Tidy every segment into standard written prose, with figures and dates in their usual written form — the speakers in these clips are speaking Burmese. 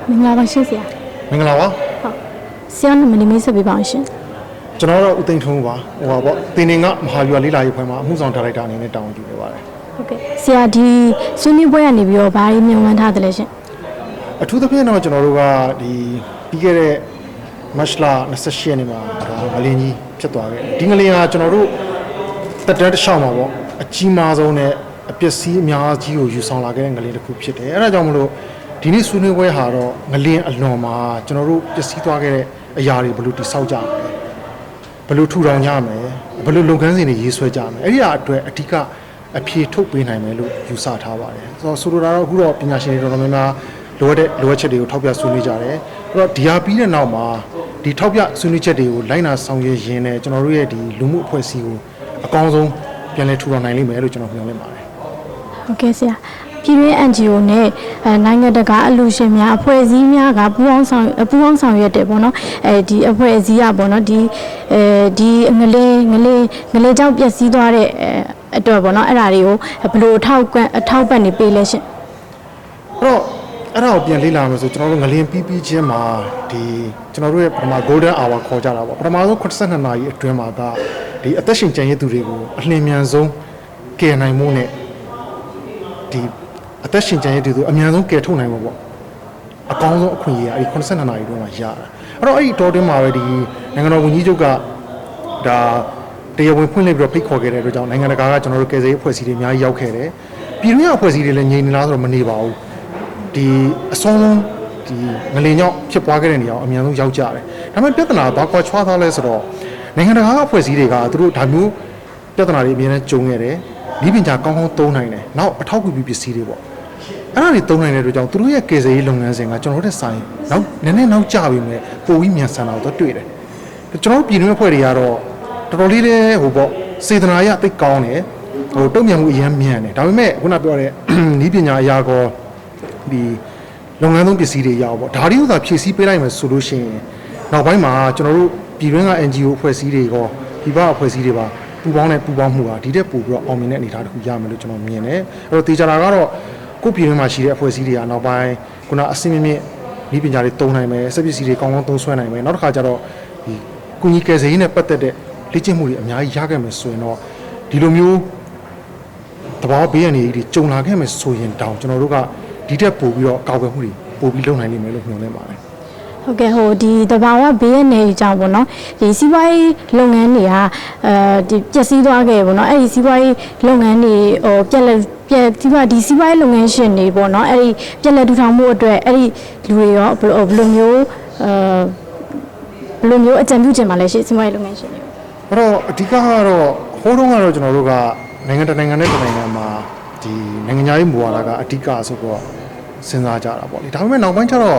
မင်္ဂလာပါရှင်ဆရာ မင်္ဂလာပါ ဟုတ်ဆရာနာမည်လေးဆက်ပေးပါအောင်ရှင် ကျွန်တော်တော့ဦးသိန်းထုံးပါဟိုပါပေါ့တင်နေကမဟာဗျူဟာလေးလာရေးဖွဲ့မှာအမှုဆောင်ဒါရိုက်တာအနေနဲ့တာဝန်ယူနေပါတယ် ဟုတ်ကဲ့ဆရာဒီဆွေးနွေးပွဲကနေပြီးတော့ဘာတွေမြင်မှန်းထားတယ်လဲရှင် အထူးသဖြင့်တော့ကျွန်တော်တို့ကဒီပြီးခဲ့တဲ့မတ်လ28ရက်နေ့မှာဒါငလင်းကြီးဖြစ်သွားခဲ့ဒီငလင်းကကျွန်တော်တို့တက်တဲ့တစ်လျှောက်မှာပေါ့အကြီးမားဆုံးနဲ့အပျက်စီးအများကြီးကိုယူဆောင်လာခဲ့တဲ့ငလင်းတစ်ခုဖြစ်တယ်အဲဒါကြောင့်မလို့ဒီနေ့ဆွေးနွေးပွဲဟာတော့ငလင်းအလွန်မှာကျွန်တော်တို့ပျက်စီးသွားခဲ့တဲ့အရာတွေဘယ်လိုတိစောက်ကြမလဲဘယ်လိုထူထောင်ကြမလဲဘယ်လိုလုပ်ငန်းစဉ်တွေရေးဆွဲကြမလဲအဲ့ဒီအအတွက်အဓိကအဖြေထုတ်ပေးနိုင်မယ်လို့ယူဆထားပါတယ်ဆိုလိုတာတော့အခုတော့ပညာရှင်တွေတော်တော်များများလိုအပ်ချက်တွေကိုထောက်ပြဆွေးနွေးကြတယ်အဲ့တော့ဒီဟာပြီးတဲ့နောက်မှာဒီထောက်ပြဆွေးနွေးချက်တွေကိုလိုက်နာဆောင်ရွက်ရင်းနဲ့ကျွန်တော်တို့ရဲ့ဒီလူမှုအဖွဲ့အစည်းကိုအကောင်းဆုံးပြန်လည်ထူထောင်နိုင်လိမ့်မယ်လို့ကျွန်တော်မျှော်လင့်ပါတယ် ဟုတ်ကဲ့ဆရာပြည်တွင်း NGO နဲ့နိုင်ငံတကာအလှူရှင်များအဖွဲ့အစည်းများကပူးပေါင်းဆောင်ရွက်တယ်ပေါ့နော်ဒီအဖွဲ့အစည်းကပေါ့နော်ဒီငလေးကြောင့်ပျက်စီးသွားတဲ့အတွက်ပေါ့နော်အဲ့ဒါတွေကိုဘယ်လိုအထောက်ပံ့နေပေးလဲရှင် အဲ့ဒါကိုပြန်လေ့လာမယ်ဆိုကျွန်တော်တို့ငလင်းပြီးချင်းမှာဒီကျွန်တော်တို့ရဲ့ပထမ golden hour ခေါ်ကြတာပေါ့ပထမဆုံး82နာရီအတွင်းမှာကဒီအသက်ရှင်ကျန်ရည်သူတွေကိုအလင်းမြန်ဆုံးကယ်နိုင်မှုနဲ့ဒီအသက်ရှင်ကျန်ရည်သူအမြန်ဆုံးကယ်ထုတ်နိုင်မှုပေါ့အကောင်းဆုံးအခွင့်အရေးအဲ့ဒီ82နာရီအတွင်းမှာရတာအဲ့တော့အဲ့ဒီတော်တင်းမှာပဲဒီနိုင်ငံတော်ဝန်ကြီးချုပ်ကဒါတရားဝင်ဖွင့်လှစ်ပြီးတော့ဖိတ်ခေါ်ခဲ့တဲ့အတွက်ကြောင့်နိုင်ငံတကာကကျွန်တော်တို့ကယ်ဆယ်ရေးအဖွဲ့အစည်းတွေအများကြီးရောက်ခဲ့တယ်ပြည်တွင်းအဖွဲ့အစည်းတွေလည်းငြိမ်နေလားဆိုတော့မနေပါဘူးဒီအဆုံးလုံးဒီငလင်ကြောင့်ဖြစ်ပွားခဲ့တဲ့နေရာကိုအများဆုံးရောက်ကြတယ်ဒါပေမဲ့ပြဿနာဘာကွာချွားသွားလဲဆိုတော့နိုင်ငံတကာအဖွဲ့အစည်းတွေကသူတို့ဒါမျိုးပြဿနာတွေအများနဲ့ကြုံခဲ့တယ်ဒီပညာကောင်းကောင်းသုံးနိုင်တယ်နောက်အထောက်အကူပြုပစ္စည်းတွေပေါ့အဲ့ဒါတွေသုံးနိုင်တဲ့အတွက်ကြောင့်သူတို့ရဲ့ကယ်ဆယ်ရေးလုပ်ငန်းစဉ်ကကျွန်တော်တို့ဆိုင်နောက်နည်းနည်းနောက်ကျပြီမဲ့ပိုပြီးမြန်ဆန်တာကိုတွေ့တယ်ကျွန်တော်တို့ပြည်တွင်းအဖွဲ့တွေကတော့တော်တော်လေးတဲ့ဟိုပေါ့စေတနာရသိကောင်းတယ်ဟိုတုံ့ပြန်မှုအရင်မြန်တယ်ဒါပေမဲ့ခုနပြောတဲ့ဤပညာအရာကောဒီလုပ်ငန်းသုံးပစ္စည်းတွေရအောင်ပေါ့ဒါတွေကိုသာဖြည့်ဆည်းပေးလိုက်မယ်ဆိုလို့ရှိရင်နောက်ပိုင်းမှာကျွန်တော်တို့ပြည်တွင်းက NGO အဖွဲ့အစည်းတွေရောဒီဘအဖွဲ့အစည်းတွေပါပူပေါင်းမှုဟာဒီတက်ပို့ပြီးတော့အောင်မြင်တဲ့အနေအထားတစ်ခုရမယ်လို့ကျွန်တော်မြင်တယ်အဲ့တော့တေချာတာကတော့ကိုပြည်တွင်းမှာရှိတဲ့အဖွဲ့အစည်းတွေကနောက်ပိုင်းခုနအစင်းမြင့်ဤပညာတွေသုံးနိုင်မယ်စက်ပစ္စည်းတွေကောင်းကောင်းသုံးစွဲနိုင်မယ်နောက်တစ်ခါကျတော့ဒီကုညီကယ်ဆယ်ရေးနဲ့ပတ်သက်တဲ့လေ့ကျင့်မှုတွေအများကြီးရခဲ့မယ်ဆိုရင်တော့ဒီလိုမျိုးတဘာဘေးရန်တွေကြုံလာခဲ့မယ်ဆိုရင်တောင်ကျွန်တော်တို့ကဒီတက်ပို့ပြီးတော့ကောက်ွယ်မှုတွေပို့ပြီးလုပ်နိုင်လိမ့်မယ်လို့မျှော်လင့်ပါတယ်ဟုတ်ကဲ့ဟိုဒီတဘာဝဘေးရနေကြောင်းပေါ့နော်ဒီစီးပွားရေးလုပ်ငန်းတွေကဒီပျက်စီးသွားခဲ့ပေါ့နော်အဲ့ဒီစီးပွားရေးလုပ်ငန်းတွေဟိုပြက်ဒီစီးပွားရေးလုပ်ငန်းရှင်တွေပေါ့နော်အဲ့ဒီပြက်လက်ထူထောင်မှုအတွက်အဲ့ဒီလူတွေရောဘယ်လိုမျိုးအကြံပြုချင်ပါလဲစီးပွားရေးလုပ်ငန်းရှင်တွေအဲ့တော့အဓိကကတော့ဟိုးတုန်းကတော့ကျွန်တော်တို့ကနိုင်ငံတစ်နိုင်ငံနဲ့တစ်နိုင်ငံမှာဒီနိုင်ငံခြားရေးမူဝါဒကအဓိကဆိုတော့စဉ်းစားကြတာပေါ့လေဒါပေမဲ့နောက်ပိုင်းကျတော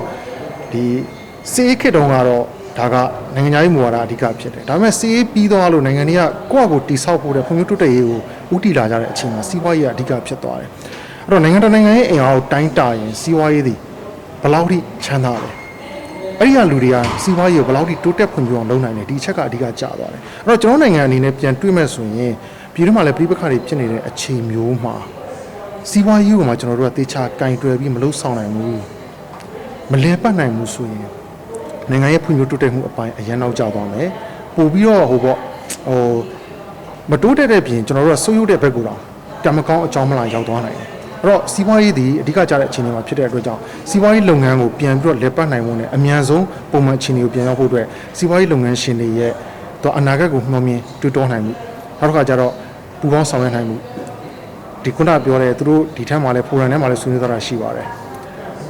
့ဒီစီးအေးခေတ်တုန်းကတော့ဒါကနိုင်ငံခြားရေးမူဝါဒအဓိကဖြစ်တယ်ဒါပေမဲ့စီးအေးပြီးသွားလို့နိုင်ငံတွေကကိုယ့်အကိုတိဆောက်ဖို့တဲ့ဖွံ့ဖြိုးတိုးတက်ရေးကိုဦးတည်လာကြတဲ့အချိန်မှာစီးပွားရေးကအဓိကဖြစ်သွားတယ်အဲ့တော့နိုင်ငံတစ်နိုင်ငံရဲ့အင်အားကိုတိုင်းတာရင်စီးပွားရေးသည်ဘယ်လောက်ထိချမ်းသာလဲအဲ့ဒီကလူတွေကစီးပွားရေးကိုဘယ်လောက်ထိတိုးတက်ဖွံ့ဖြိုးအောင်လုပ်နိုင်လဲဒီအချက်ကအဓိကကျသွားတယ်အဲ့တော့ကျွန်တော်နိုင်ငံအနေနဲ့ပြန်တွေးမဲ့ဆိုရင်ပြည်တွင်းမှာလည်းပြည်ပခါတွေဖြစ်နေတဲ့အခြေမျိုးမှာစီးပွားရေးကိုမှကျွန်တော်တို့ကတေချာကင်တွယ်ပြီးမလုပ်ဆောင်နိုင်ဘူးမလဲပတ်နိုင်ဘူးဆိုရင်နိုင်ငံရဲ့ဖွံ့ဖြိုးတိုးတက်မှုအပိုင်းအရင်နောက်ကျသွားမယ်ပို့ပြီးတော့ဟိုပေါ့ဟိုမတိုးတက်တဲ့ပြင်ကျွန်တော်တို့ကစိုးရုပ်တဲ့ဘက်ကိုတော့တမကောင်းအကြောင်းမလားရောက်သွားနိုင်တယ်အဲ့တော့စီးပွားရေးဒီအဓိကကျတဲ့အခြေအနေမှာဖြစ်တဲ့အတွက်ကြောင့်စီးပွားရေးလုပ်ငန်းကိုပြန်ပြီးတော့လဲပတ်နိုင်ဖို့နဲ့အများဆုံးပုံမှန်အခြေအနေကိုပြန်ရောက်ဖို့အတွက်စီးပွားရေးလုပ်ငန်းရှင်တွေရဲ့တော့အနာဂတ်ကိုမျှော်မြင်တွေးတောနိုင်မှုနောက်တစ်ခါကျတော့ပူပေါင်းဆောင်ရွက်နိုင်မှုဒီခုနပြောတဲ့သူတို့ဒီထက်မှလည်းဖိုရမ်ထဲမှာလည်းဆွေးနွေးသွားတာရှိပါတယ်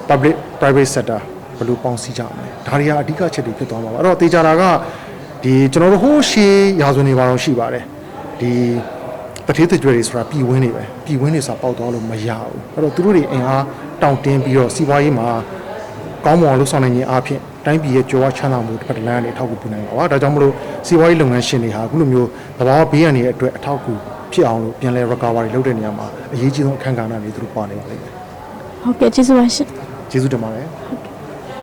public private sector ဘယ်လိုပေါင်းစည်းကြမလဲဒါတွေကအဓိကချက်တွေဖြစ်သွားမှာပါအဲ့တော့တေချာတာကဒီကျွန်တော်တို့ဟိုးရှေးရာဇဝင်တွေပါတော့ရှိပါတယ်ဒီတထေးတကြွယ်တွေဆိုတာပြည်ဝင်းတွေပဲပြည်ဝင်းတွေဆိုတာပေါက်သွားလို့မရဘူးအဲ့တော့သူတို့တွေအင်အားတောင့်တင်းပြီးတော့စီးပွားရေးမှာကောင်းမွန်လို့ဆောင်နိုင်ခြင်းအပြင်တိုင်းပြည်ရဲ့ကြွားချမ်းသာမှုတစ်ဖက်တစ်လမ်းနဲ့အထောက်အကူပြုနိုင်ပါဒါကြောင့်မလို့စီးပွားရေးလုပ်ငန်းရှင်တွေဟာအခုလိုမျိုးသဘာဝဘေးရန်တွေအတွက်အထောက်အကူဖြစ်အောင်လို့ပြန်လဲ recovery လုပ်တဲ့နေရာမှာအရေးကြီးဆုံးအခန်းကဏ္ဍတွေသူတို့ပါနေပါလိမ့်မယ်ဟုတ်ကဲ့ကျေးဇူးပါရှင်ကျေးဇူးတင်ပါတယ်ဟုတ်ကဲ့